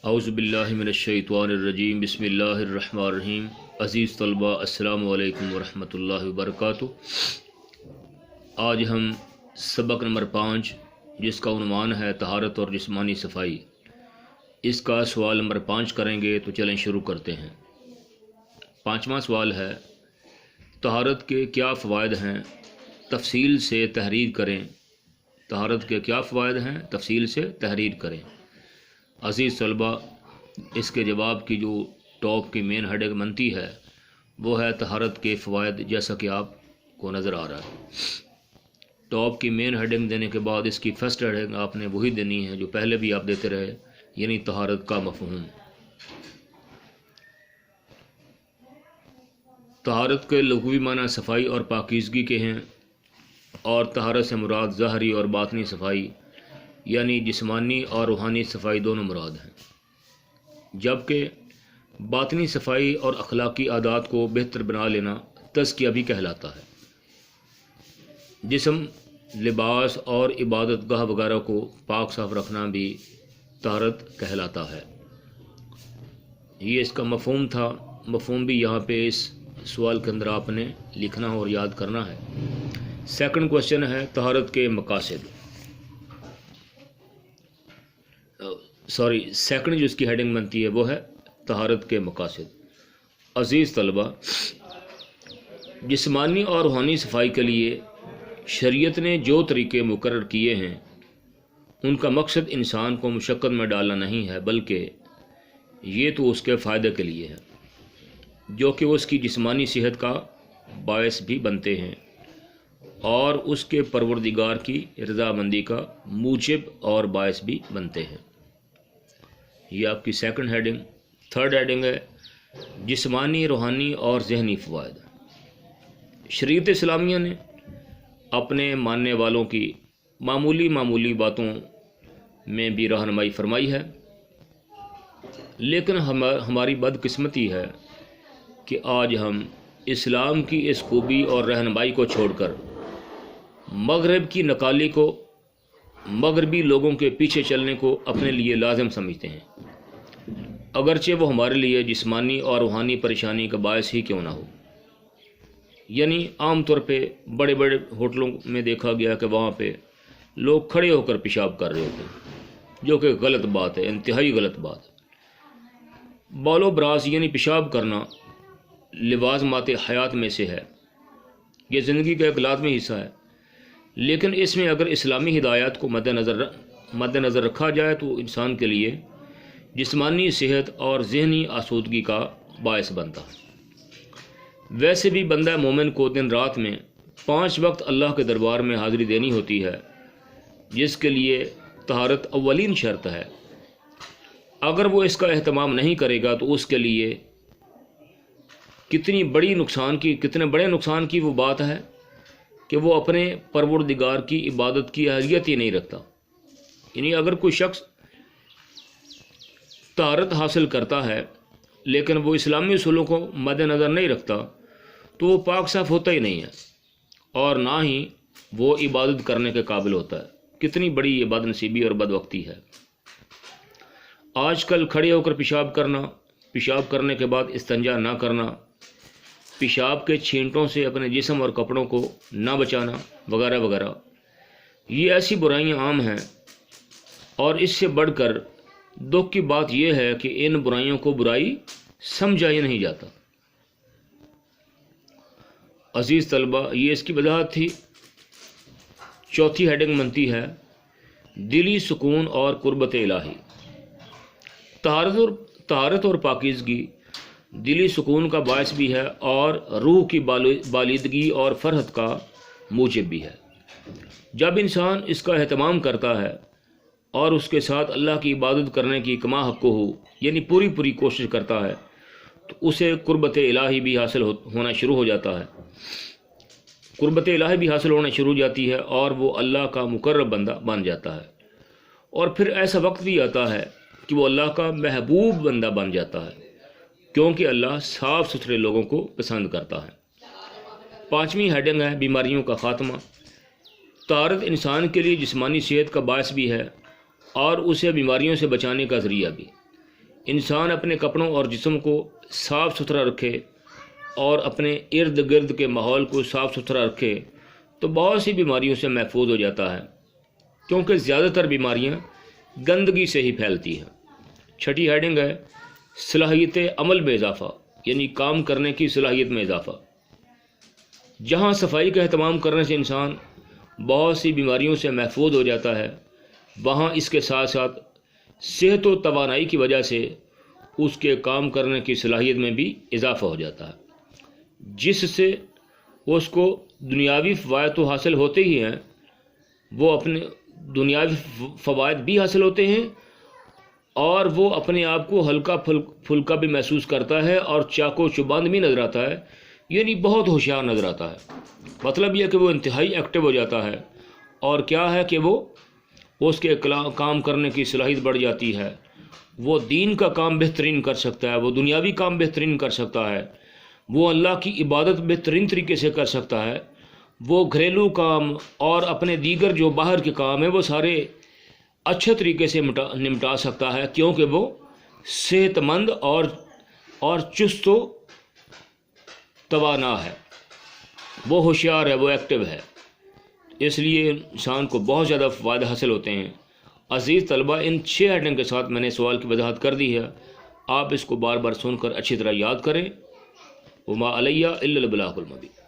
اعوذ باللہ من الشیطان الرجیم بسم اللہ الرحمن الرحیم۔ عزیز طلبہ السلام علیکم ورحمۃ اللہ وبرکاتہ۔ آج ہم سبق نمبر 5 جس کا عنوان ہے طہارت اور جسمانی صفائی، اس کا سوال نمبر 5 کریں گے، تو چلیں شروع کرتے ہیں۔ 5واں سوال ہے، طہارت کے کیا فوائد ہیں؟ تفصیل سے تحریر کریں۔ طہارت کے کیا فوائد ہیں؟ تفصیل سے تحریر کریں۔ عزیز طلبہ، اس کے جواب کی جو ٹاپ کی مین ہیڈنگ بنتی ہے وہ ہے طہارت کے فوائد، جیسا کہ آپ کو نظر آ رہا ہے۔ ٹاپ کی مین ہیڈنگ دینے کے بعد اس کی فرسٹ ہیڈنگ آپ نے وہی دینی ہے جو پہلے بھی آپ دیتے رہے، یعنی طہارت کا مفہوم۔ طہارت کے لغوی معنی صفائی اور پاکیزگی کے ہیں، اور طہارت سے مراد ظاہری اور باطنی صفائی یعنی جسمانی اور روحانی صفائی دونوں مراد ہیں، جبکہ باطنی صفائی اور اخلاقی عادات کو بہتر بنا لینا تزکیہ بھی کہلاتا ہے۔ جسم، لباس اور عبادت گاہ وغیرہ کو پاک صاف رکھنا بھی طہارت کہلاتا ہے۔ یہ اس کا مفہوم تھا۔ مفہوم بھی یہاں پہ اس سوال کے اندر آپ نے لکھنا اور یاد کرنا ہے۔ سیکنڈ کوشچن ہے طہارت کے مقاصد۔ سیکنڈ جو اس کی ہیڈنگ بنتی ہے وہ ہے طہارت کے مقاصد۔ عزیز طلبہ، جسمانی اور روحانی صفائی کے لیے شریعت نے جو طریقے مقرر کیے ہیں ان کا مقصد انسان کو مشقت میں ڈالنا نہیں ہے، بلکہ یہ تو اس کے فائدے کے لیے ہے، جو کہ اس کی جسمانی صحت کا باعث بھی بنتے ہیں اور اس کے پروردگار کی رضامندی کا موجب اور باعث بھی بنتے ہیں۔ یہ آپ کی سیکنڈ ہیڈنگ۔ تھرڈ ہیڈنگ ہے جسمانی، روحانی اور ذہنی فوائد۔ شریعت اسلامیہ نے اپنے ماننے والوں کی معمولی باتوں میں بھی رہنمائی فرمائی ہے، لیکن ہماری بدقسمتی ہے کہ آج ہم اسلام کی اس خوبی اور رہنمائی کو چھوڑ کر مغرب کی نقالی کو، مغربی لوگوں کے پیچھے چلنے کو اپنے لیے لازم سمجھتے ہیں، اگرچہ وہ ہمارے لیے جسمانی اور روحانی پریشانی کا باعث ہی کیوں نہ ہو۔ یعنی عام طور پہ بڑے بڑے ہوٹلوں میں دیکھا گیا کہ وہاں پہ لوگ کھڑے ہو کر پیشاب کر رہے ہوتے ہیں، جو کہ غلط بات ہے، انتہائی غلط بات ہے۔ بال و براز یعنی پیشاب کرنا لوازمات حیات میں سے ہے، یہ زندگی کا ایک لازمی حصہ ہے، لیکن اس میں اگر اسلامی ہدایات کو مد نظر رکھا جائے تو انسان کے لیے جسمانی صحت اور ذہنی آسودگی کا باعث بنتا ہے۔ ویسے بھی بندہ مومن کو دن رات میں 5 وقت اللہ کے دربار میں حاضری دینی ہوتی ہے، جس کے لیے طہارت اولین شرط ہے۔ اگر وہ اس کا اہتمام نہیں کرے گا تو اس کے لیے کتنے بڑے نقصان کی وہ بات ہے کہ وہ اپنے پروردگار کی عبادت کی اہلیت ہی نہیں رکھتا۔ یعنی اگر کوئی شخص طہارت حاصل کرتا ہے لیکن وہ اسلامی اصولوں کو مد نظر نہیں رکھتا تو وہ پاک صاف ہوتا ہی نہیں ہے، اور نہ ہی وہ عبادت کرنے کے قابل ہوتا ہے۔ کتنی بڑی یہ بد نصیبی اور بدوقتی ہے۔ آج کل کھڑے ہو کر پیشاب کرنا، پیشاب کرنے کے بعد استنجا نہ کرنا، پیشاب کے چھینٹوں سے اپنے جسم اور کپڑوں کو نہ بچانا وغیرہ وغیرہ، یہ ایسی برائیاں عام ہیں، اور اس سے بڑھ کر دکھ کی بات یہ ہے کہ ان برائیوں کو برائی سمجھا ہی نہیں جاتا۔ عزیز طلبہ، یہ اس کی وضاحت تھی۔ چوتھی ہیڈنگ بنتی ہے دلی سکون اور قربت الہی۔ طہارت اور پاکیزگی دلی سکون کا باعث بھی ہے اور روح کی بالیدگی اور فرحت کا موجب بھی ہے۔ جب انسان اس کا اہتمام کرتا ہے اور اس کے ساتھ اللہ کی عبادت کرنے کی کما حق ہو، یعنی پوری کوشش کرتا ہے، تو اسے قربت الہی بھی حاصل ہونا شروع ہو جاتا ہے۔ قربت الہی بھی حاصل ہونا شروع ہو جاتی ہے اور وہ اللہ کا مقرب بندہ بن جاتا ہے، اور پھر ایسا وقت بھی آتا ہے کہ وہ اللہ کا محبوب بندہ بن جاتا ہے، کیونکہ اللہ صاف ستھرے لوگوں کو پسند کرتا ہے۔ 5ویں ہیڈنگ ہے بیماریوں کا خاتمہ۔ طہارت انسان کے لیے جسمانی صحت کا باعث بھی ہے اور اسے بیماریوں سے بچانے کا ذریعہ بھی۔ انسان اپنے کپڑوں اور جسم کو صاف ستھرا رکھے اور اپنے ارد گرد کے ماحول کو صاف ستھرا رکھے تو بہت سی بیماریوں سے محفوظ ہو جاتا ہے، کیونکہ زیادہ تر بیماریاں گندگی سے ہی پھیلتی ہیں۔ چھٹی ہیڈنگ ہے صلاحیت عمل میں اضافہ، یعنی کام کرنے کی صلاحیت میں اضافہ۔ جہاں صفائی کا اہتمام کرنے سے انسان بہت سی بیماریوں سے محفوظ ہو جاتا ہے، وہاں اس کے ساتھ ساتھ صحت و توانائی کی وجہ سے اس کے کام کرنے کی صلاحیت میں بھی اضافہ ہو جاتا ہے، جس سے اس کو دنیاوی فوائد تو حاصل ہوتے ہی ہیں، وہ اپنے دنیاوی فوائد بھی حاصل ہوتے ہیں اور وہ اپنے آپ کو ہلکا پھلکا بھی محسوس کرتا ہے اور چاق و چوبند بھی نظر آتا ہے، یعنی بہت ہوشیار نظر آتا ہے۔ مطلب یہ کہ وہ انتہائی ایکٹیو ہو جاتا ہے، اور کیا ہے کہ وہ اس کے کام کرنے کی صلاحیت بڑھ جاتی ہے، وہ دین کا کام بہترین کر سکتا ہے، وہ دنیاوی کام بہترین کر سکتا ہے، وہ اللہ کی عبادت بہترین طریقے سے کر سکتا ہے، وہ گھریلو کام اور اپنے دیگر جو باہر کے کام ہیں وہ سارے اچھے طریقے سے نمٹا سکتا ہے، کیونکہ وہ صحت مند اور چست و توانا ہے، وہ ہوشیار ہے، وہ ایکٹیو ہے۔ اس لیے انسان کو بہت زیادہ فائدہ حاصل ہوتے ہیں۔ عزیز طلبہ، ان 6 ہیڈنگ کے ساتھ میں نے سوال کی وضاحت کر دی ہے، آپ اس کو بار بار سن کر اچھی طرح یاد کریں۔ وما علیہ الا البلاغ المبین۔